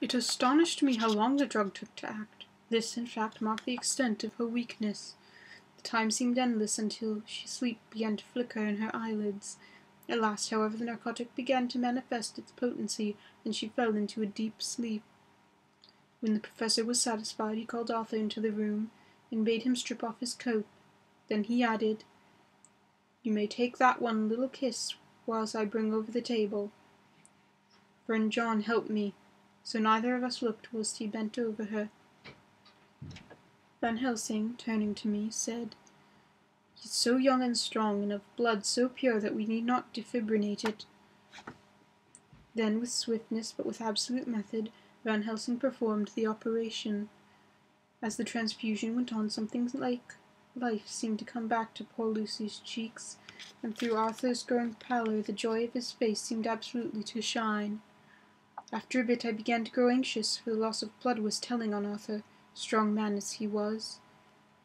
It astonished me how long the drug took to act. This, in fact, marked the extent of her weakness. The time seemed endless until sleep began to flicker in her eyelids. At last, however, the narcotic began to manifest its potency, and she fell into a deep sleep. When the professor was satisfied, he called Arthur into the room and bade him strip off his coat. Then he added, "You may take that one little kiss whilst I bring over the table." Friend John helped me, so neither of us looked whilst he bent over her. Van Helsing, turning to me, said, "He is so young and strong, and of blood so pure that we need not defibrillate it." Then, with swiftness but with absolute method, Van Helsing performed the operation. As the transfusion went on, something like life seemed to come back to poor Lucy's cheeks, and through Arthur's growing pallor the joy of his face seemed absolutely to shine. After a bit I began to grow anxious, for the loss of blood was telling on Arthur, strong man as he was.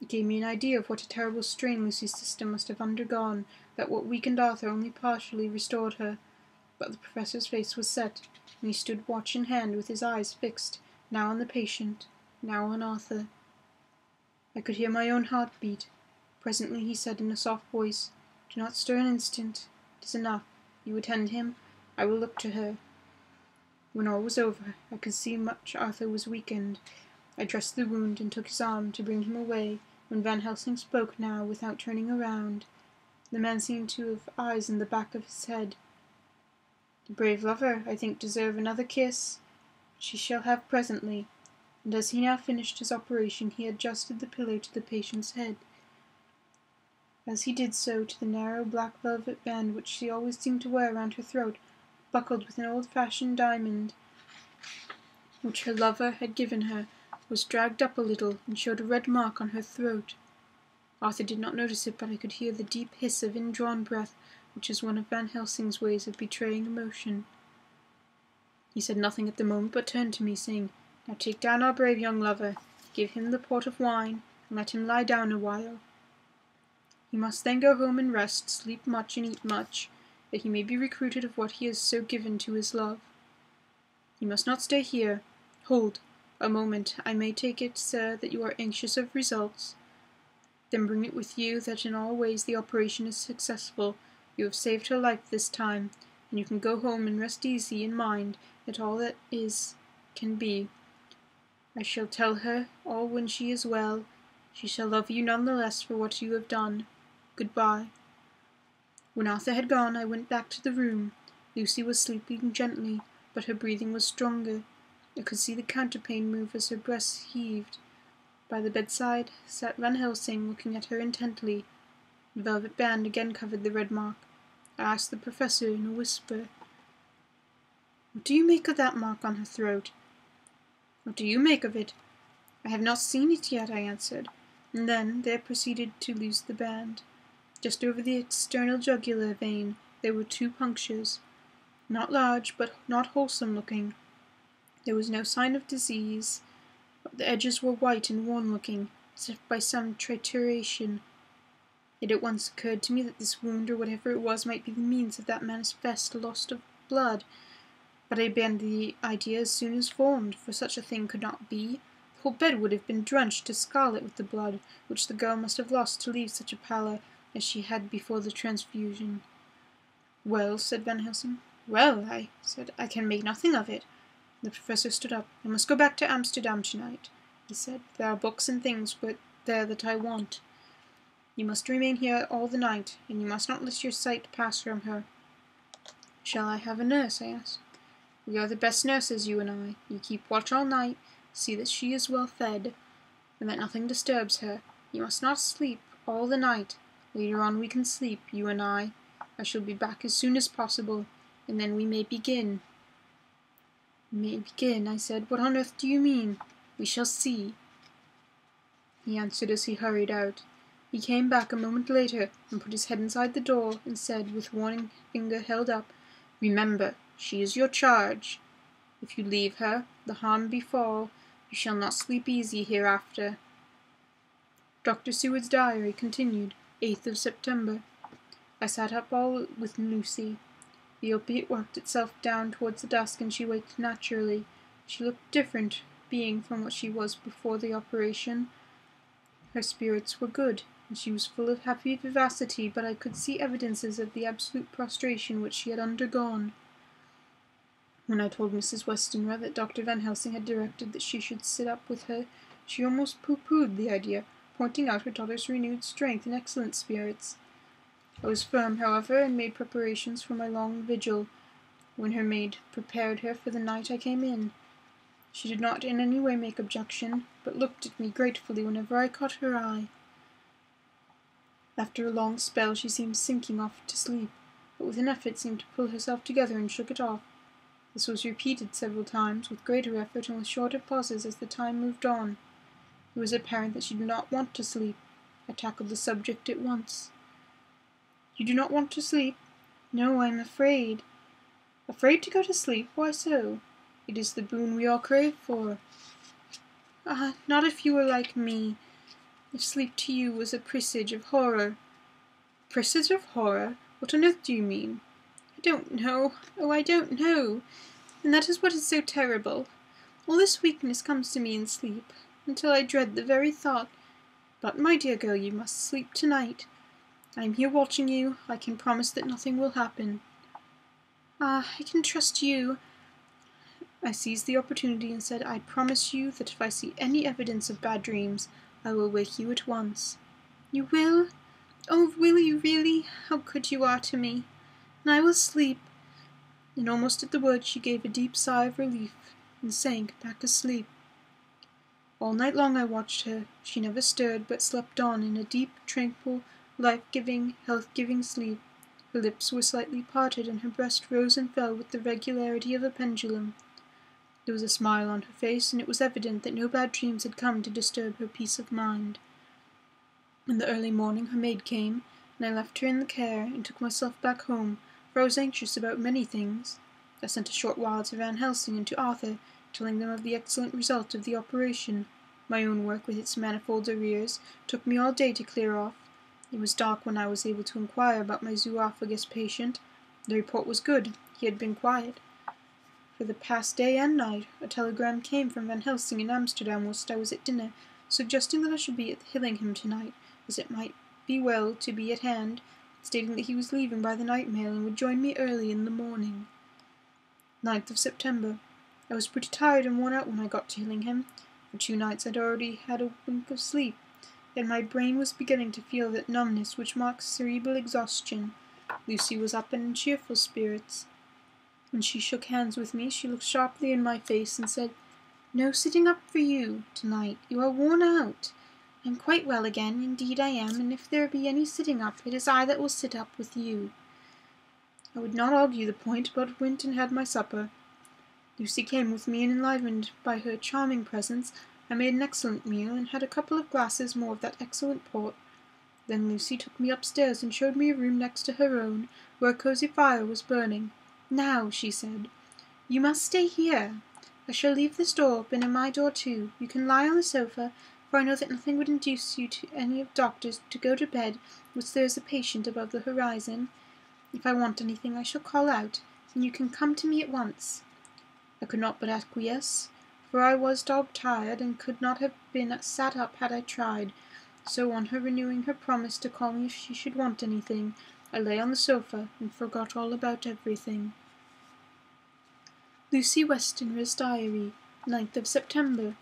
It gave me an idea of what a terrible strain Lucy's system must have undergone, that what weakened Arthur only partially restored her. But the professor's face was set, and he stood watch in hand with his eyes fixed, now on the patient, now on Arthur. I could hear my own heart beat. Presently he said in a soft voice, "Do not stir an instant. It is enough. You attend him. I will look to her." When all was over, I could see much Arthur was weakened. I dressed the wound and took his arm to bring him away, when Van Helsing spoke now without turning around. The man seemed to have eyes in the back of his head. "The brave lover, I think, deserve another kiss. She shall have presently." And as he now finished his operation, he adjusted the pillow to the patient's head. As he did so, to the narrow black velvet band which she always seemed to wear round her throat, buckled with an old-fashioned diamond which her lover had given her, was dragged up a little and showed a red mark on her throat. Arthur did not notice it, but I could hear the deep hiss of indrawn breath, which is one of Van Helsing's ways of betraying emotion. He said nothing at the moment, but turned to me, saying, "Now take down our brave young lover, give him the port of wine, and let him lie down a while. He must then go home and rest, sleep much and eat much, that he may be recruited of what he has so given to his love. He must not stay here. Hold, a moment, I may take it, sir, that you are anxious of results. Then bring it with you that in all ways the operation is successful. You have saved her life this time, and you can go home and rest easy in mind that all that is can be. I shall tell her all when she is well. She shall love you none the less for what you have done. Goodbye." When Arthur had gone, I went back to the room. Lucy was sleeping gently, but her breathing was stronger. I could see the counterpane move as her breast heaved. By the bedside sat Van Helsing, looking at her intently. The velvet band again covered the red mark. I asked the professor in a whisper, "What do you make of that mark on her throat?" "What do you make of it?" "I have not seen it yet," I answered, and then there proceeded to loose the band. Just over the external jugular vein there were 2 punctures, not large, but not wholesome looking. There was no sign of disease, but the edges were white and worn-looking, as if by some trituration. It at once occurred to me that this wound, or whatever it was, might be the means of that manifest loss of blood, but I abandoned the idea as soon as formed, for such a thing could not be. The whole bed would have been drenched to scarlet with the blood, which the girl must have lost to leave such a pallor as she had before the transfusion. "Well," said Van Helsing. "Well," I said, "I can make nothing of it." The professor stood up. "I must go back to Amsterdam tonight," he said. "There are books and things there that I want. You must remain here all the night, and you must not let your sight pass from her." "Shall I have a nurse?" I asked. "We are the best nurses, you and I. You keep watch all night, see that she is well fed, and that nothing disturbs her. You must not sleep all the night. Later on we can sleep, you and I. I shall be back as soon as possible, and then we may begin." "May begin," I said. "What on earth do you mean?" "We shall see," he answered as he hurried out. He came back a moment later and put his head inside the door and said, with warning finger held up, "Remember, she is your charge. If you leave her, the harm befall. You shall not sleep easy hereafter." Dr. Seward's diary continued, 8th of September. I sat up all with Lucy. The opiate worked itself down towards the dusk, and she waked naturally. She looked different, being from what she was before the operation. Her spirits were good, and she was full of happy vivacity, but I could see evidences of the absolute prostration which she had undergone. When I told Mrs. Westenra that Dr. Van Helsing had directed that she should sit up with her, she almost pooh-poohed the idea, pointing out her daughter's renewed strength and excellent spirits. I was firm, however, and made preparations for my long vigil. When her maid prepared her for the night, I came in. She did not in any way make objection, but looked at me gratefully whenever I caught her eye. After a long spell she seemed sinking off to sleep, but with an effort seemed to pull herself together and shook it off. This was repeated several times, with greater effort and with shorter pauses as the time moved on. It was apparent that she did not want to sleep. I tackled the subject at once. "You do not want to sleep?" "No, I am afraid." "Afraid to go to sleep? Why so? It is the boon we all crave for." "Ah, not if you were like me. If sleep to you was a presage of horror." "Presage of horror? What on earth do you mean?" "I don't know. Oh, I don't know. And that is what is so terrible. All this weakness comes to me in sleep, until I dread the very thought. But, my dear girl, you must sleep tonight. I am here watching you. I can promise that nothing will happen." "Ah, I can trust you." I seized the opportunity and said, "I promise you that if I see any evidence of bad dreams, I will wake you at once." "You will? Oh, will you really? How good you are to me. And I will sleep." And almost at the word she gave a deep sigh of relief and sank back asleep. All night long I watched her. She never stirred, but slept on in a deep, tranquil, life-giving, health-giving sleep. Her lips were slightly parted, and her breast rose and fell with the regularity of a pendulum. There was a smile on her face, and it was evident that no bad dreams had come to disturb her peace of mind. In the early morning her maid came, and I left her in the care, and took myself back home, for I was anxious about many things. I sent a short while to Van Helsing and to Arthur, telling them of the excellent result of the operation. My own work, with its manifold arrears, took me all day to clear off. It was dark when I was able to inquire about my zoophagous patient. The report was good. He had been quiet. For the past day and night, a telegram came from Van Helsing in Amsterdam whilst I was at dinner, suggesting that I should be at Hillingham tonight, as it might be well to be at hand, stating that he was leaving by the night mail and would join me early in the morning. 9th of September. I was pretty tired and worn out when I got to Hillingham. For 2 nights I'd already had a wink of sleep, and my brain was beginning to feel that numbness which marks cerebral exhaustion. Lucy was up and in cheerful spirits. When she shook hands with me, she looked sharply in my face and said, "No sitting up for you tonight. You are worn out. I am quite well again, indeed I am, and if there be any sitting up, it is I that will sit up with you." I would not argue the point, but went and had my supper. Lucy came with me, and enlivened by her charming presence, I made an excellent meal, and had a couple of glasses more of that excellent port. Then Lucy took me upstairs and showed me a room next to her own, where a cosy fire was burning. "Now," she said, "you must stay here. I shall leave this door open, and my door too. You can lie on the sofa, for I know that nothing would induce you to any of doctors to go to bed whilst there is a patient above the horizon. If I want anything I shall call out, and you can come to me at once." I could not but acquiesce, for I was dog-tired, and could not have been sat up had I tried, so on her renewing her promise to call me if she should want anything, I lay on the sofa and forgot all about everything. Lucy Westenra's Diary, 9th of September.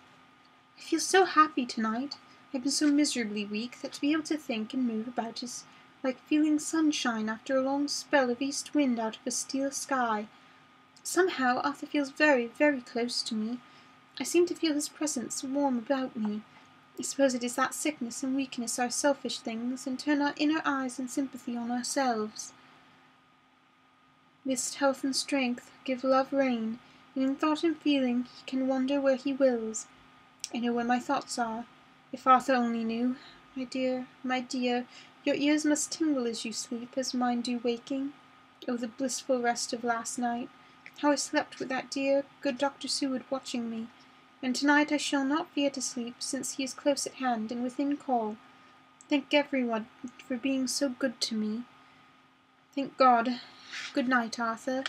I feel so happy tonight. I've been so miserably weak that to be able to think and move about is like feeling sunshine after a long spell of east wind out of a steel sky. Somehow Arthur feels very, very close to me. I seem to feel his presence warm about me. I suppose it is that sickness and weakness are selfish things, and turn our inner eyes in sympathy on ourselves. Midst health and strength give love reign, and in thought and feeling he can wander where he wills. I know where my thoughts are. If Arthur only knew. My dear, your ears must tingle as you sleep, as mine do waking. Oh, the blissful rest of last night! How I slept with that dear, good Dr. Seward watching me, and tonight I shall not fear to sleep, since he is close at hand and within call. Thank everyone for being so good to me. Thank God. Good night, Arthur.